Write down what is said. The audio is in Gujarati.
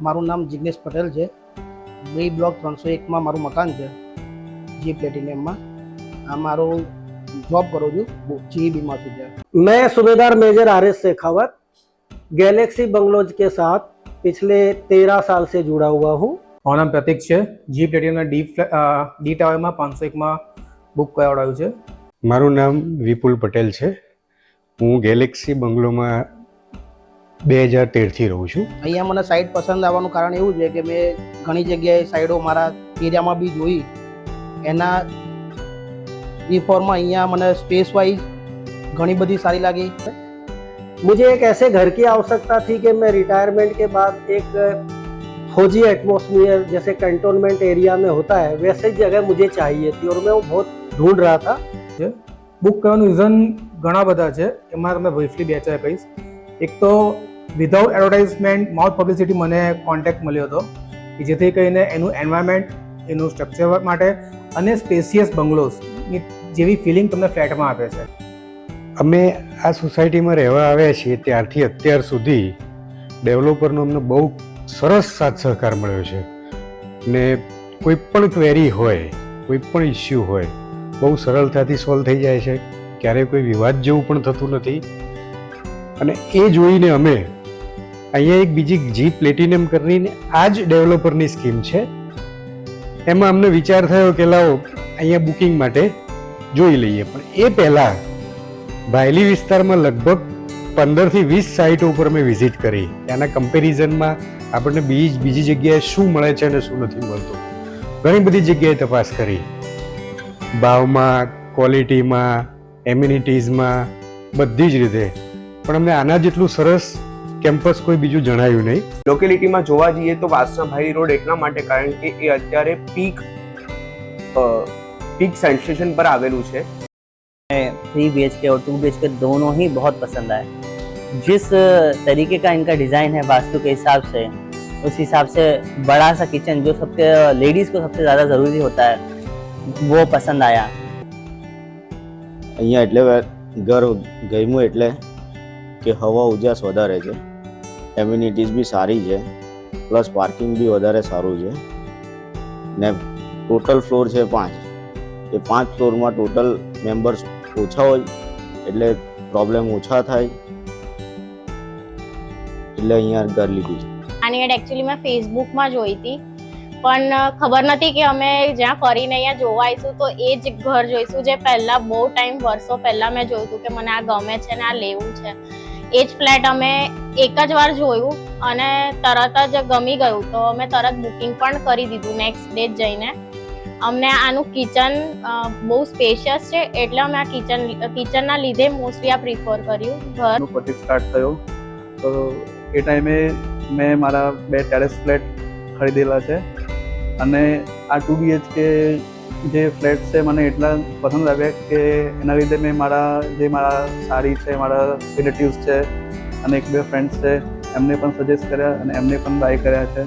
મારું નામ જિગ્નેશ પટેલ છે. બી બ્લોક 301માં મારું મકાન છે, જી પ્લેટિનિયમમાં. આ મારું जॉब करो जो जीबी में है। मैं सूबेदार major R S. Shekhawat galaxy bungalows के साथ पिछले 13 साल से जुड़ा हुआ हूँ। મારું નામ પ્રતિક છે. જી પ્લેટિનિયમના ડી ટાવરમાં 501માં બુક કરાવડાવ્યું છે. મારું નામ વિપુલ પટેલ છે. હું ગેલેક્સી બંગલોમાં 2013 થી રહું છું. અહીંયા મને સાઇટ પસંદ આવવાનું કારણ એવું છે કે મેં ઘણી જગ્યાએ સાઇટો મારા એરિયામાં બી જોઈ. એના रिफॉर्म यहाँ मैंने स्पेस वाइज घनी बड़ी सारी लगी। मुझे एक ऐसे घर की आवश्यकता थी कि मैं रिटायरमेंट के बाद एक फौजी एटमॉस्फेयर जैसे कंटोनमेंट एरिया में होता है वैसे जगह मुझे चाहिए थी और मैं वो बहुत ढूंढ रहा था। બુક કરવાનું રીઝન ઘણા બધા છે, એમાં તમે બ્રીફલી બે ચાર કહીશ. એક તો વિધાઉટ એડવર્ટાઇઝમેન્ટ માઉથ પબ્લિસિટી મને કોન્ટેક્ટ મળ્યો હતો કે જેથી કરીને એનું એન્વાયરમેન્ટ, એનું સ્ટ્રક્ચર માટે અને સ્પેસિયસ બંગલોઝ જેવી ફિલિંગ તમને ફ્લેટમાં આપે છે. અમે આ સોસાયટીમાં રહેવા આવ્યા છીએ ત્યારથી અત્યાર સુધી ડેવલપરનો અમને બહુ સરસ સાથ સહકાર મળ્યો છે ને કોઈ પણ ક્વેરી હોય, કોઈ પણ ઇસ્યુ હોય બહુ સરળતાથી સોલ્વ થઈ જાય છે. ક્યારેય કોઈ વિવાદ જેવું પણ થતું નથી. અને એ જોઈને અમે અહીંયા એક બીજી જી પ્લેટિનિયમ કરીને આ જ ડેવલપરની સ્કીમ છે, એમાં અમને વિચાર થયો કે લાવો અહીંયા બુકિંગ માટે જોઈ લઈએ. પણ એ પહેલાં ભાયલી વિસ્તારમાં લગભગ 15 થી 20 સાઇટો ઉપર અમે વિઝિટ કરી. ત્યાંના કમ્પેરિઝનમાં આપણને બીજી જગ્યાએ શું મળે છે અને શું નથી મળતું ઘણી બધી જગ્યાએ તપાસ કરી. ભાવમાં, ક્વોલિટીમાં, એમ્યુનિટીઝમાં, બધી જ રીતે. પણ અમને આના જેટલું સરસ કેમ્પસ કોઈ બીજું જણાયું નહીં. લોકેલિટીમાં જોવા જઈએ તો વાસણાભાઈ રોડ એટલા માટે કારણ કે એ અત્યારે પીક सेंसेशन पर आवेलू है. 3 BHK और 2 BHK दोनों ही बहुत पसंद आए. जिस तरीके का इनका डिज़ाइन है वास्तु के हिसाब से, उस हिसाब से बड़ा सा किचन जो सबके लेडीज़ को सबसे ज़्यादा ज़रूरी होता है वो पसंद आया. અહીંયા એટલે ઘર ગમ્યું એટલે કે હવા ઉજાસ વધારે છે, એમ્યુનિટીઝ બી સારી છે, પ્લસ પાર્કિંગ બી વધારે સારું છે ને ટોટલ ફ્લોર છે 5. એ 5 ફ્લોરમાં ટોટલ મેમ્બર્સ ઓછા હોય એટલે પ્રોબ્લેમ ઓછા થાય એટલે અહીંયા ઘર લીધું છે. આની એડ એકચ્યુઅલી મેં ફેસબુકમાં જોઈ હતી, પણ ખબર નથી કે અમે જ્યાં ફરીને અહીંયા જોવા આવીશું તો એ જ ઘર જોઈશું જે પહેલાં બહુ ટાઈમ વર્ષો પહેલાં મેં જોયું હતું કે મને આ ગમે છે ને આ લેવું છે. એ જ ફ્લેટ અમે એક જ વાર જોયું અને તરત જ ગમી ગયું તો અમે તરત બુકિંગ પણ કરી દીધું નેક્સ્ટ ડે જ જઈને. અમને આનું કિચન બહુ સ્પેશિયસ છે એટલે અમે આ કિચનના લીધે મોસ્ટલી આ પ્રિફર કર્યું. ઘરનું પ્રોજેક્ટ સ્ટાર્ટ થયો તો એ ટાઈમે મેં મારા 2 ટેરેસ ફ્લેટ ખરીદેલા છે અને આ 2 BHK જે ફ્લેટ છે મને એટલા પસંદ આવ્યા કે એના લીધે મેં મારા સારી છે, મારા રિલેટિવ્સ છે અને 1-2 ફ્રેન્ડ્સ છે એમને પણ સજેસ્ટ કર્યા અને એમને પણ બાય કર્યા છે.